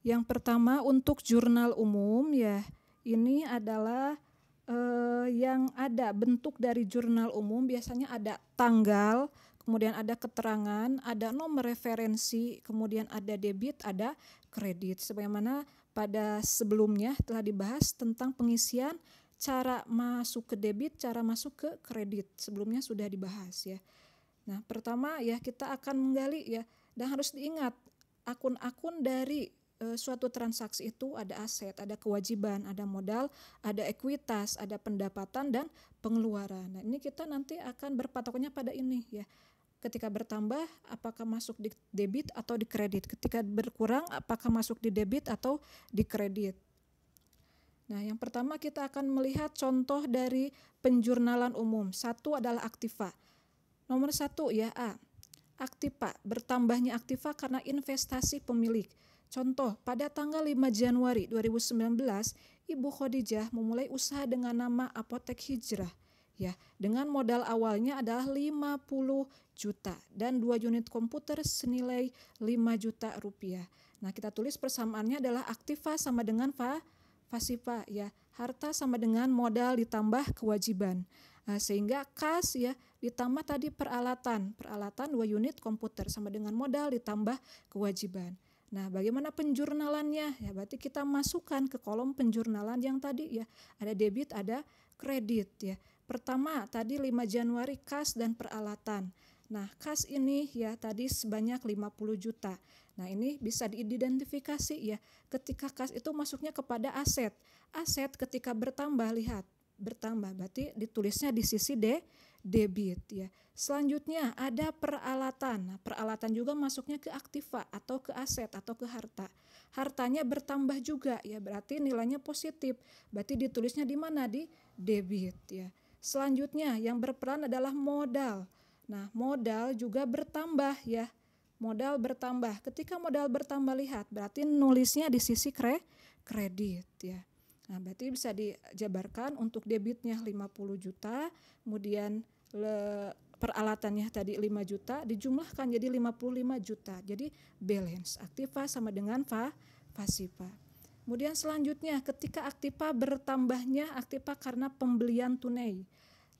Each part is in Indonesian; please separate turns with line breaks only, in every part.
Yang pertama untuk jurnal umum ya, ini adalah yang ada bentuk dari jurnal umum biasanya ada tanggal, kemudian ada keterangan, ada nomor referensi, kemudian ada debit, ada kredit. Sebagaimana pada sebelumnya telah dibahas tentang pengisian cara masuk ke debit, cara masuk ke kredit. Sebelumnya sudah dibahas ya. Nah, pertama ya kita akan menggali ya, dan harus diingat akun-akun dari suatu transaksi itu ada aset, ada kewajiban, ada modal, ada ekuitas, ada pendapatan dan pengeluaran. Nah, ini kita nanti akan berpatokannya pada ini ya. Ketika bertambah apakah masuk di debit atau di kredit. Ketika berkurang apakah masuk di debit atau di kredit. Nah, yang pertama kita akan melihat contoh dari penjurnalan umum. Satu adalah aktiva. Nomor 1 ya A. Aktiva, bertambahnya aktiva karena investasi pemilik. Contoh, pada tanggal 5 Januari 2019, Ibu Khadijah memulai usaha dengan nama Apotek Hijrah. Ya, dengan modal awalnya adalah 50 juta dan 2 unit komputer senilai 5 juta rupiah. Nah, kita tulis persamaannya adalah aktiva sama dengan pasiva ya. Harta sama dengan modal ditambah kewajiban. Sehingga kas ya ditambah tadi peralatan 2 unit komputer sama dengan modal ditambah kewajiban. Nah, bagaimana penjurnalannya? Ya, berarti kita masukkan ke kolom penjurnalan yang tadi ya. Ada debit, ada kredit ya. Pertama, tadi 5 Januari kas dan peralatan. Nah, kas ini ya tadi sebanyak 50 juta. Nah, ini bisa diidentifikasi ya. Ketika kas itu masuknya kepada aset. Aset ketika bertambah, lihat. Bertambah, berarti ditulisnya di sisi debit ya. Selanjutnya ada peralatan. Nah, peralatan juga masuknya ke aktiva atau ke aset atau ke harta. Hartanya bertambah juga ya, berarti nilainya positif. Berarti ditulisnya di mana? Di debit ya. Selanjutnya yang berperan adalah modal. Nah, modal juga bertambah ya. Modal bertambah. Ketika modal bertambah, lihat, berarti nulisnya di sisi kredit ya. Nah, berarti bisa dijabarkan untuk debitnya 50 juta, kemudian peralatannya tadi 5 juta, dijumlahkan jadi 55 juta. Jadi balance, aktiva sama dengan pasiva. Kemudian selanjutnya ketika aktiva bertambahnya aktiva karena pembelian tunai.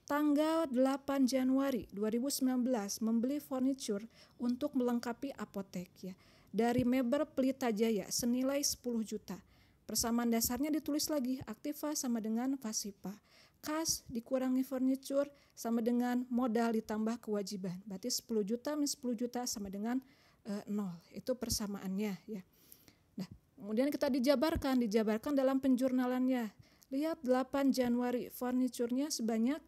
Tanggal 8 Januari 2019 membeli furniture untuk melengkapi apotek ya. Dari Meber Pelita Jaya senilai 10 juta. Persamaan dasarnya ditulis lagi, aktiva sama dengan pasiva. Kas dikurangi furniture sama dengan modal ditambah kewajiban. Berarti 10 juta minus 10 juta sama dengan 0. Itu persamaannya ya. Nah, kemudian kita dijabarkan dalam penjurnalannya. Lihat 8 Januari furniturnya sebanyak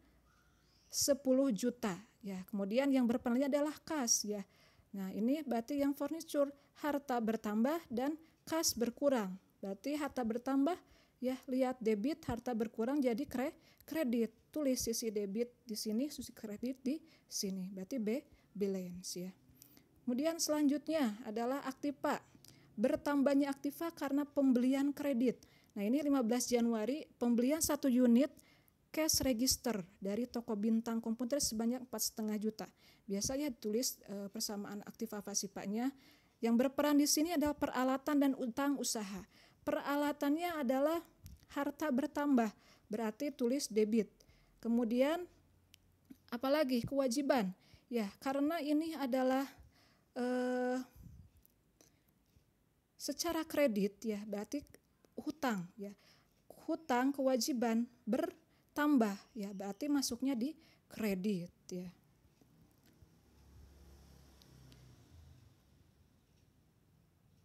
10 juta ya. Kemudian yang berperannya adalah kas ya. Nah, ini berarti yang furniture harta bertambah dan kas berkurang. Berarti harta bertambah ya, lihat debit, harta berkurang jadi kredit. Tulis sisi debit di sini, sisi kredit di sini. Berarti balance ya. Kemudian selanjutnya adalah aktiva. Bertambahnya aktiva karena pembelian kredit. Nah, ini 15 Januari pembelian 1 unit cash register dari toko bintang komputer sebanyak 4,5 juta. Biasanya ditulis persamaan aktiva pasivanya. Yang berperan di sini adalah peralatan dan utang usaha. Peralatannya adalah harta bertambah, berarti tulis debit. Kemudian apalagi kewajiban. Ya, karena ini adalah secara kredit ya, berarti hutang ya. Hutang kewajiban bertambah ya, berarti masuknya di kredit ya.